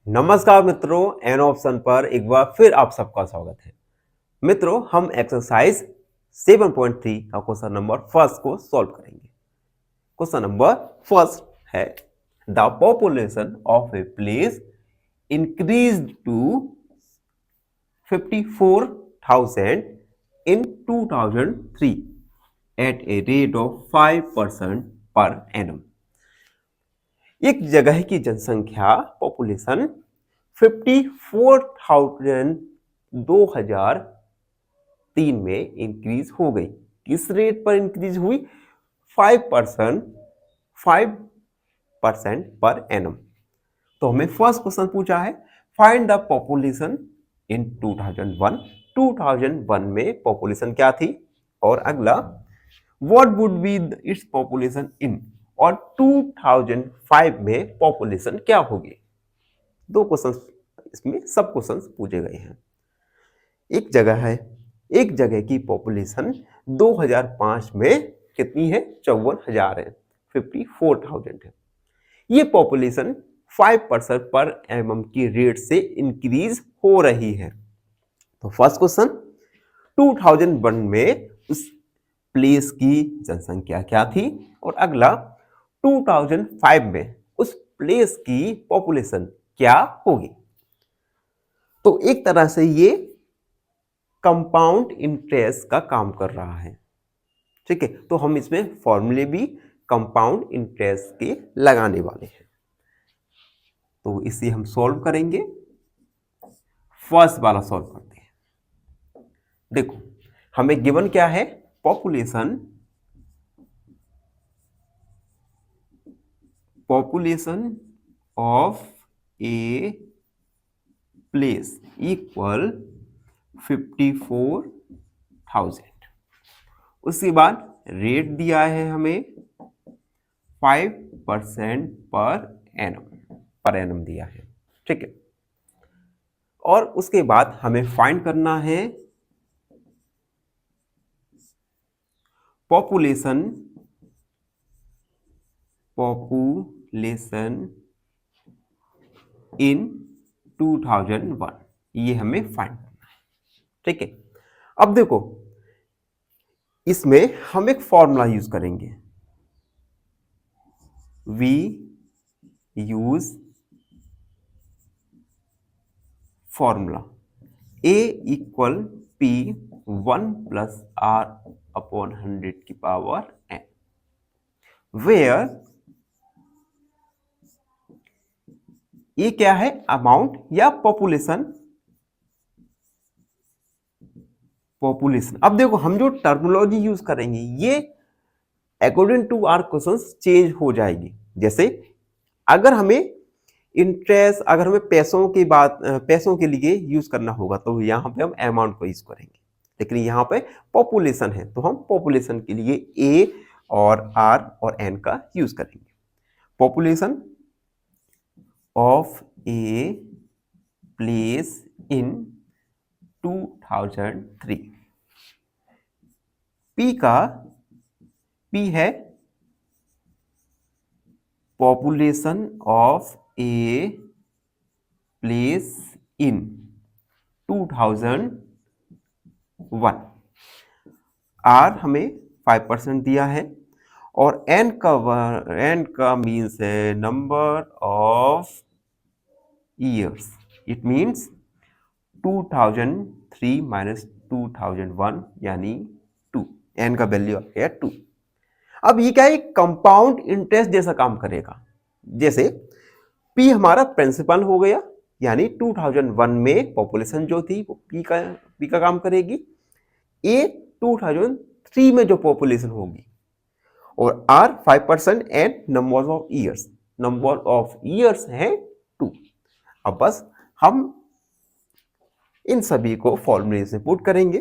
नमस्कार मित्रों, an option पर एक बार फिर आप सबका स्वागत है। मित्रों, हम एक्सरसाइज 7.3 का क्वेश्चन नंबर फर्स्ट को सॉल्व करेंगे। क्वेश्चन नंबर फर्स्ट है the population of a place increased to 54,000 in 2003 at a rate of 5% per annum। एक जगह की जनसंख्या पॉपुलेशन 54,000 2003 में इंक्रीज हो गई। किस रेट पर इंक्रीज हुई? 5% 5% पर एनम। तो हमें फर्स्ट क्वेश्चन पूछा है फाइंड द पॉपुलेशन इन 2001। 2001 में पॉपुलेशन क्या थी? और अगला what would be its population in, और 2005 में पॉपुलेशन क्या होगी। दो क्वेश्चन इसमें सब क्वेश्चन पूछे गए हैं। एक जगह की पॉपुलेशन 2005 में कितनी है? 54,000 है, 54,000 है। ये पॉपुलेशन 5% पर एमएम की रेट से इंक्रीज हो रही है। तो फर्स्ट क्वेश्चन 2001 में उस प्लेस की जनसंख्या क्या थी, और अगला 2005 में उस प्लेस की पॉपुलेशन क्या होगी। तो एक तरह से ये कंपाउंड इंटरेस्ट का काम कर रहा है। ठीक है, तो हम इसमें फॉर्मूले भी कंपाउंड इंटरेस्ट के लगाने वाले हैं। तो इसे हम सॉल्व करेंगे। फर्स्ट वाला सॉल्व करते हैं। देखो, हमें गिवन क्या है? Population of a place equal 54,000। उसके बाद रेट दिया है हमें 5% पर एनम दिया है। ठीक है, और उसके बाद हमें फाइंड करना है पॉपुलेशन इन 2001। ये हमें फाइंड करना है। ठीक है, अब देखो, इसमें हम एक फॉर्मूला यूज करेंगे। We use formula A equal P 1 plus R upon 100 की पावर n, वेयर ये क्या है? अमाउंट या पॉपुलेशन। अब देखो, हम जो टर्मिनोलॉजी यूज करेंगे ये according to our questions change हो जाएगी। जैसे अगर हमें इंटरेस्ट, अगर हमें पैसों के लिए यूज करना होगा तो यहाँ पे हम अमाउंट को यूज करेंगे, लेकिन यहाँ पे पॉपुलेशन है तो हम पॉपुलेशन के लिए ए और आर और एन का यूज करेंगे। Population of a place in 2003। P है population of a place in 2001। R हमें 5% दिया है, और एन का मीन्स है number of years. It means 2003 minus 2001 यानी 2। एन का वैल्यू आ गया 2। अब ये क्या है? कंपाउंड इंटरेस्ट जैसा काम करेगा। जैसे पी हमारा प्रिंसिपल हो गया, यानी 2001 में पॉपुलेशन जो थी वो पी का काम करेगी। ए 2003 में जो पॉपुलेशन होगी, और R 5% and number of years है 2। अब बस हम इन सभी को फॉर्मूले से पुट करेंगे।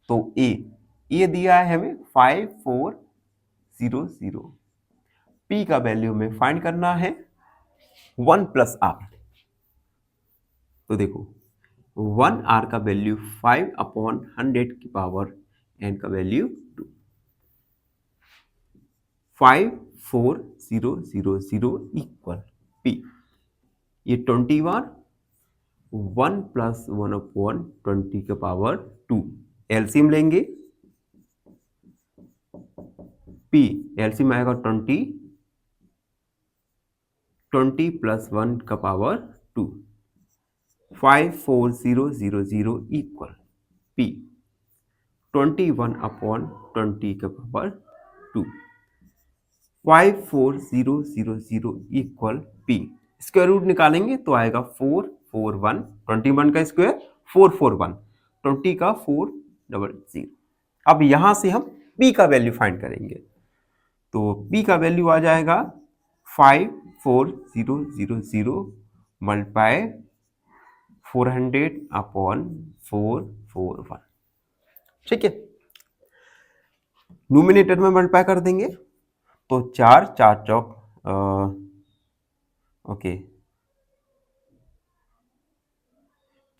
तो ए दिया है हमें 5400। पी का वैल्यू में फाइंड करना है 1 प्लस आर। तो देखो, 1 आर का वैल्यू 5 अपॉन 100 की पावर एन का वैल्यू 2। 5400 equal P. ये 20 बार 1 + 1/20 के पावर 2 एलसीएम लेंगे p एलसीएम आएगा 20 + 1 का पावर 2 54000 इक्वल p 21/20 के power 2 54000 equal p square root निकालेंगे तो आएगा 441 21 का स्क्वायर 441 20 का 400। अब यहां से हम p का वैल्यू फाइंड करेंगे तो p का वैल्यू आ जाएगा 54000 मल्टीप्लाई 400/441। ठीक है, न्यूमिनेटर में मल्टीप्लाई कर देंगे तो 4 4 चौक ओके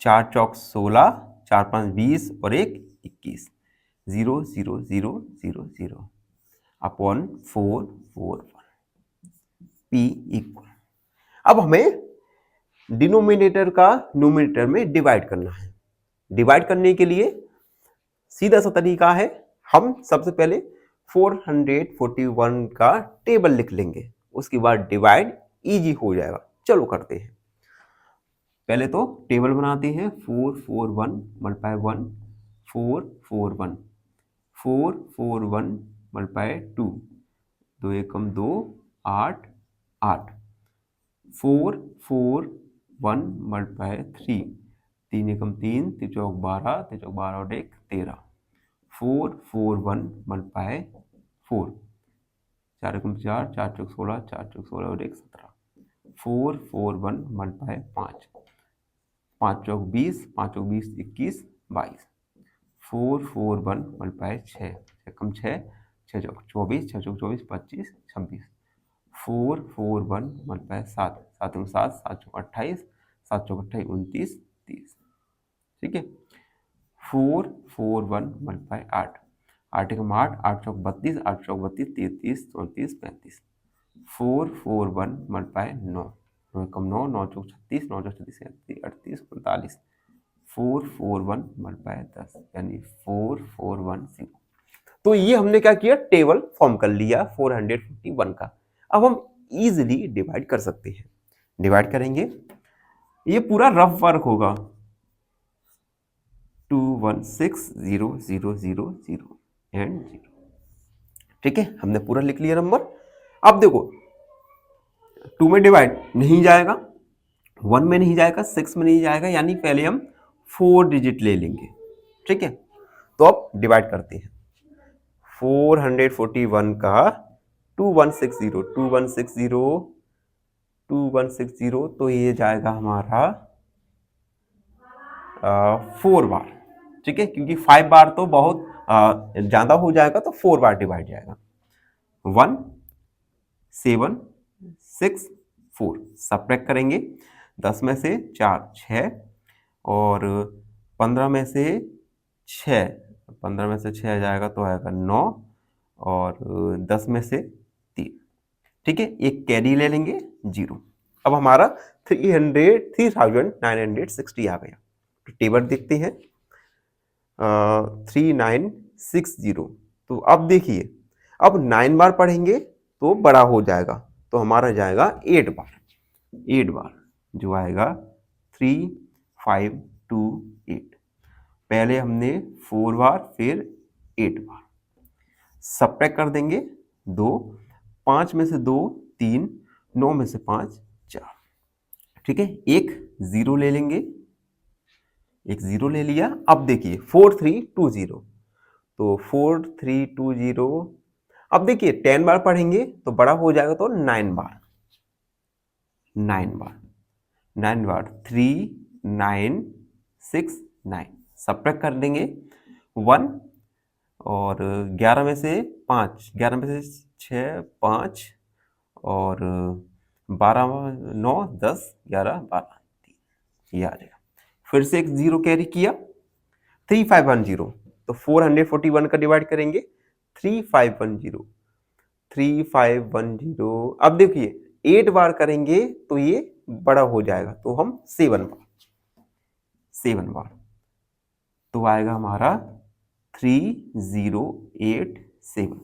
4 चौक 16 4 5 20 और 1 21 0 0 0 0 0 अपॉन 441 p इक्वल। अब हमें डिनोमिनेटर का न्यूमिनेटर में डिवाइड करना है। डिवाइड करने के लिए सीधा सा तरीका है, हम सबसे पहले 441 का टेबल लिख लेंगे, उसके बाद डिवाइड इजी हो जाएगा। चलो करते हैं। पहले तो टेबल बनाते हैं 441 मल्टीप्लाई 1 441 441 मल्टीप्लाई 2 2 एकम 2 8 8 441 मल्टीप्लाई 3 3 एकम 3 3 चौक 12 3 चौक 12 और 1 13 441 मल्टीप्लाई 4 4 एकम 4 4 चौक 16 4 चौक 16 और 1 17 441 मल्टीप्लाई 5 5 चौक 20 5 चौक 20 21 22 441 मल्टीप्लाई 6 एकम 6 6 चौक 24 6 चौक 24 25 26 441 मल्टीप्लाई 7 7 एकम 7 7 चौक 28 7 चौक 28 29 30। ठीक है, 441 मल्टीप्लाई 8 8 एकम 8 8 चौक 32 8 चौक 32 33 34 35 441 मल्टीप्लाई 9 9 एकम 9 9 चौक 36 9 चौक 36 37 38 39 441 मल्टीप्लाई 10 यानी 4410। तो ये हमने क्या किया, टेबल फॉर्म कर लिया 441 का। अब हम इजीली डिवाइड कर सकते हैं। डिवाइड करेंगे, ये पूरा रफ वर्क होगा 216,000 एंड 0। ठीक है, हमने पूरा लिख लिया नंबर। अब देखो 2 में डिवाइड नहीं जाएगा, 1 में नहीं जाएगा, 6 में नहीं जाएगा, यानी पहले हम 4 डिजिट ले लेंगे। ठीक है, तो अब डिवाइड करते हैं 441 का 2160 तो ये जाएगा हमारा 4 बार। ठीक है, क्योंकि 5 बार तो बहुत ज्यादा हो जाएगा, तो 4 बार डिवाइड जाएगा। 1 7 6 4 सब्ट्रैक्ट करेंगे, 10 में से 4 6 और 15 में से 6 15 में से 6 जाएगा तो आएगा 9 और 10 में से 3। ठीक है, एक कैरी ले लेंगे 0। अब हमारा 3960 आ गया। तो टेबल देखते हैं 3960। तो अब देखिए, अब 9 बार पढ़ेंगे तो बड़ा हो जाएगा, तो हमारा जाएगा 8 बार। 8 बार जो आएगा 3528। पहले हमने 4 बार फिर 8 बार सब्ट्रैक्ट कर देंगे 2 5 में से 2 3 9 में से 5 4। ठीक है, एक 0 ले लेंगे, एक 0 ले लिया। अब देखिए 4320, तो 4320। अब देखिए 10 बार पढ़ेंगे तो बड़ा हो जाएगा, तो 9 बार 9 बार 9 बार 3969 सब्ट्रैक्ट कर देंगे 1 और 11 में से 5 11 में से 6 5 और 12 9 10 11 12 3 ये आ जाएगा। फिर से एक 0 कैरी किया 3510, तो 441 का डिवाइड करेंगे 3510। अब देखिए 8 बार करेंगे तो ये बड़ा हो जाएगा तो हम 7 बार तो आएगा हमारा 3087,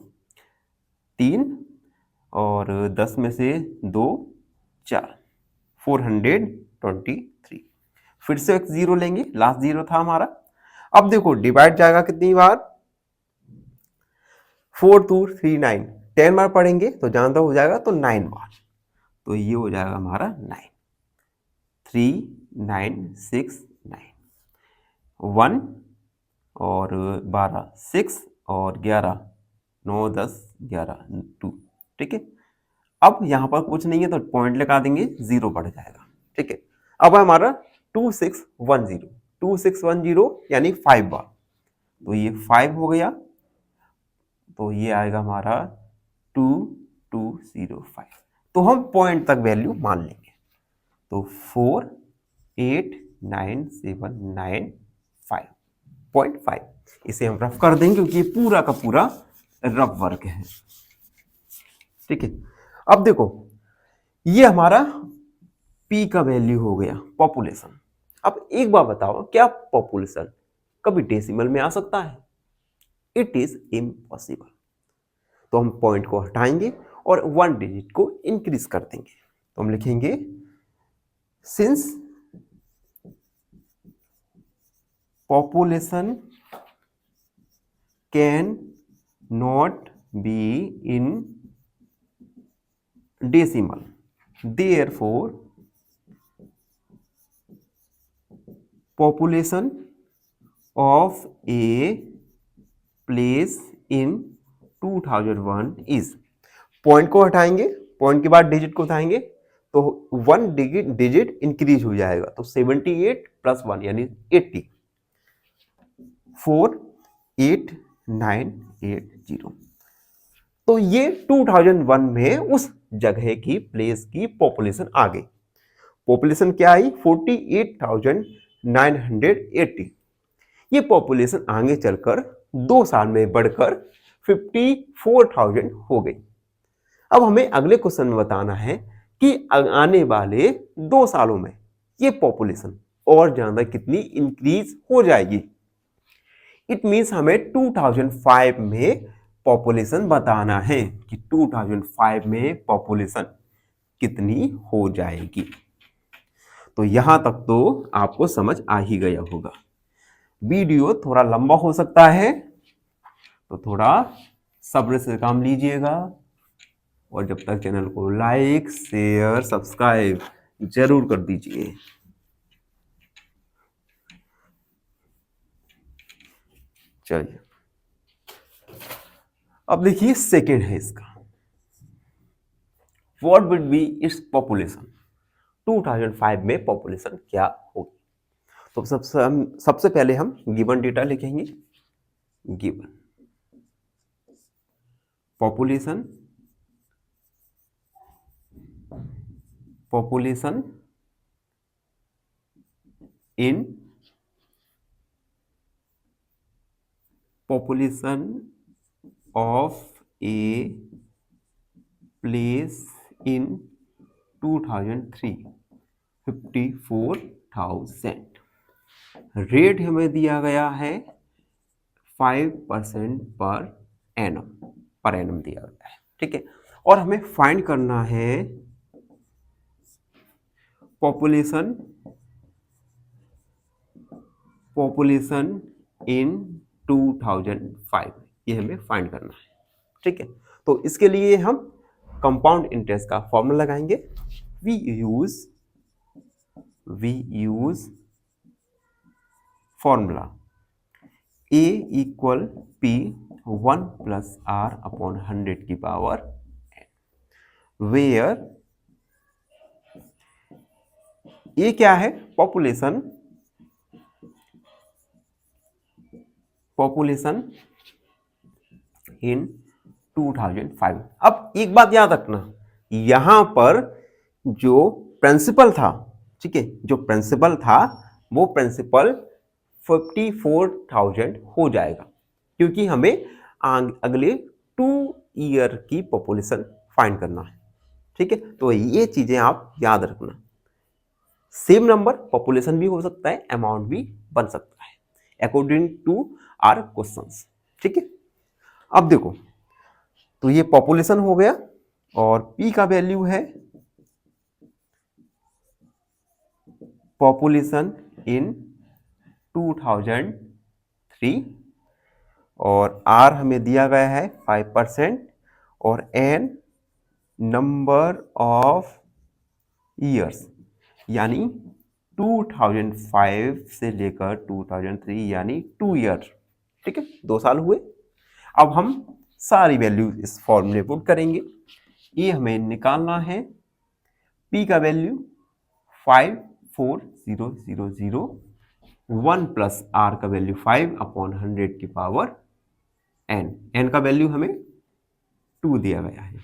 3 और 10 में से 2 4, 423। फिर से एक जीरो लेंगे, लास्ट जीरो था हमारा। अब देखो डिवाइड जाएगा कितनी बार, 4 2 3 9, 10 बार पढ़ेंगे तो जहां तक हो जाएगा तो 9 बार, तो ये हो जाएगा हमारा 9, 3 9 6 9, 1 और 12 6 और 11 9 10 11 2, ठीक है। अब यहां पर कुछ नहीं है तो पॉइंट लगा देंगे, जीरो बढ़ जाएगा, ठीक है। अब हमारा 2610, 2610 यानी 5 बार, तो ये 5 हो गया, तो ये आएगा हमारा 2205। तो हम पॉइंट तक वैल्यू मान लेंगे, तो 48979.5, इसे हम रफ कर देंगे क्योंकि ये पूरा का पूरा रफ वर्क है, ठीक है। अब देखो ये हमारा P का वैल्यू हो गया, पॉपुलेशन। अब एक बार बताओ, क्या पॉपुलेशन कभी डेसिमल में आ सकता है? It is impossible. तो हम पॉइंट को हटाएंगे और 1 डिजिट को इंक्रीज कर देंगे, तो हम लिखेंगे since population can not be in decimal, therefore population of a place in 2001 is, point को हटाएंगे, पॉइंट के बाद डिजिट को उठाएंगे तो 1 डिजिट इंक्रीज हो जाएगा, तो 78 + 1 यानी 80, 48980। तो ये 2001 में उस जगह की प्लेस की पॉपुलेशन आ गई। पॉपुलेशन क्या आई? 48,980। ये पॉपुलेशन आगे चलकर 2 साल में बढ़कर 54,000 हो गई। अब हमें अगले क्वेश्चन में बताना है कि आने वाले 2 सालों में ये पॉपुलेशन और ज्यादा कितनी इंक्रीज हो जाएगी। इट मीन्स हमें 2005 में पॉपुलेशन बताना है कि 2005 में पॉपुलेशन कितनी हो जाएगी। तो यहां तक तो आपको समझ आ ही गया होगा। वीडियो थोड़ा लंबा हो सकता है तो थोड़ा सब्र से काम लीजिएगा, और जब तक चैनल को लाइक शेयर सब्सक्राइब जरूर कर दीजिए। चलिए अब देखिए सेकेंड है इसका, what would be its population, 2005 में पॉपुलेशन क्या होगी। तो सबसे पहले हम गिवन डेटा लिखेंगे, given population in population of a place in 2003, 54,000। Rate हमें दिया गया है 5% पर एनम दिया गया है, ठीक है। और हमें फाइंड करना है पॉपुलेशन इन 2005, ये हमें फाइंड करना है, ठीक है। तो इसके लिए हम कंपाउंड इंटरेस्ट का फॉर्मूला लगाएंगे। We use formula A = P 1 + R/100⁻n, where A क्या है? Population in 2005। अब एक बात याद रखना, यहां पर जो प्रिंसिपल था, ठीक है, जो प्रिंसिपल था वो प्रिंसिपल 54,000 हो जाएगा, क्योंकि हमें अगले 2 ईयर की पॉपुलेशन फाइंड करना है, ठीक है। तो ये चीजें आप याद रखना। सेम नंबर पॉपुलेशन भी हो सकता है, अमाउंट भी बन सकता है अकॉर्डिंग टू आवर क्वेश्चंस। ठीक है, अब देखो तो ये पॉपुलेशन हो गया और P का वैल्यू है पॉपुलेशन इन 2003 और R हमें दिया गया है 5% और N नंबर ऑफ ईयर्स यानी 2005 से लेकर 2003 यानी 2 ईयर। ठीक है, 2 साल हुए। अब हम सारी वैल्यू इस फॉर्मूले पुट करेंगे। ये हमें निकालना है P का वैल्यू 54000, 1 प्लस R का वैल्यू 5/100 की पावर n का वैल्यू हमें 2 दिया गया है।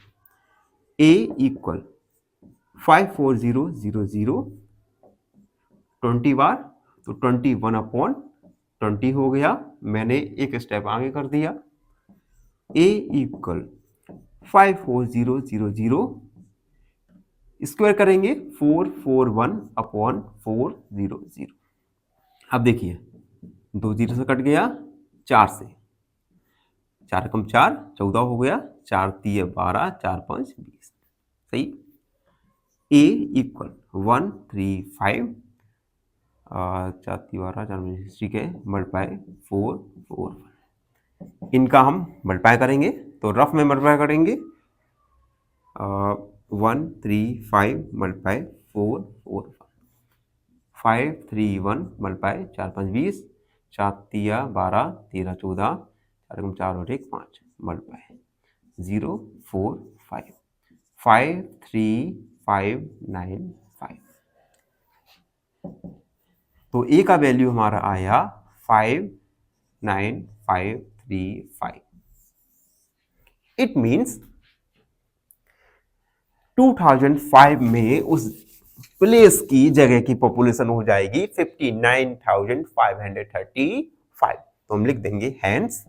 A इक्वल 54000 20 बार तो 21/20 हो गया। मैंने एक स्टेप आगे कर दिया। A इक्वल 54000 स्क्वायर करेंगे 441/400। अब देखिए 2 जीरो से कट गया 4 से, 4 कम 4 14 हो गया, 4 3 12, 4 5 20। सही। A इक्वल 135 4 3 12 4 60 के मल्टीप्लाई 441। इनका हम मल्टीप्लाई करेंगे तो रफ में मल्टीप्लाई करेंगे 135 मल्टीप्लाई 441, 531 मल्टीप्लाई 4 5 20, 4 3 12, 13 14, 4 4 और 1 5 मल्टीप्लाई 045 53595। तो ए का वैल्यू हमारा आया 59535। इट मीन्स 2005 में उस प्लेस की जगह की पॉपुलेशन हो जाएगी 59,535। तो हम लिख देंगे hence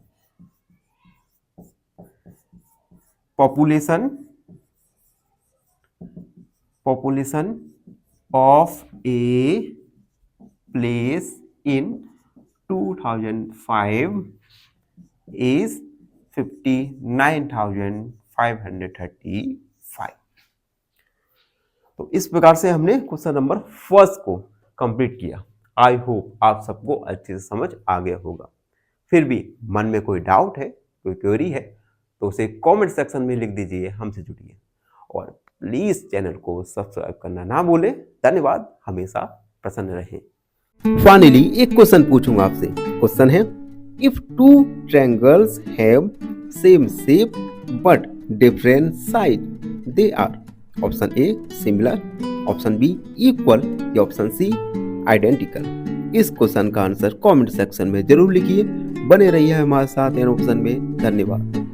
population of a place in 2005 is 59,535। तो इस प्रकार से हमने क्वेश्चन नंबर फर्स्ट को कंप्लीट किया। आई होप आप सबको अच्छे से समझ आ गया होगा। फिर भी मन में कोई डाउट है, कोई क्वेरी है तो उसे कमेंट सेक्शन में लिख दीजिए, हमसे जुड़िए और प्लीज चैनल को सब्सक्राइब करना ना भूलें। धन्यवाद, हमेशा प्रसन्न रहें। फाइनली एक क्वेश्चन पूछूंगा आपसे। क्वेश्चन है if two triangles have same shape but different side they are option A similar, option B equal या ऑप्शन सी आइडेंटिकल। इस क्वेश्चन का आंसर कमेंट सेक्शन में जरूर लिखिए। बने रहिए हमारे साथ इन ऑप्शन में। धन्यवाद।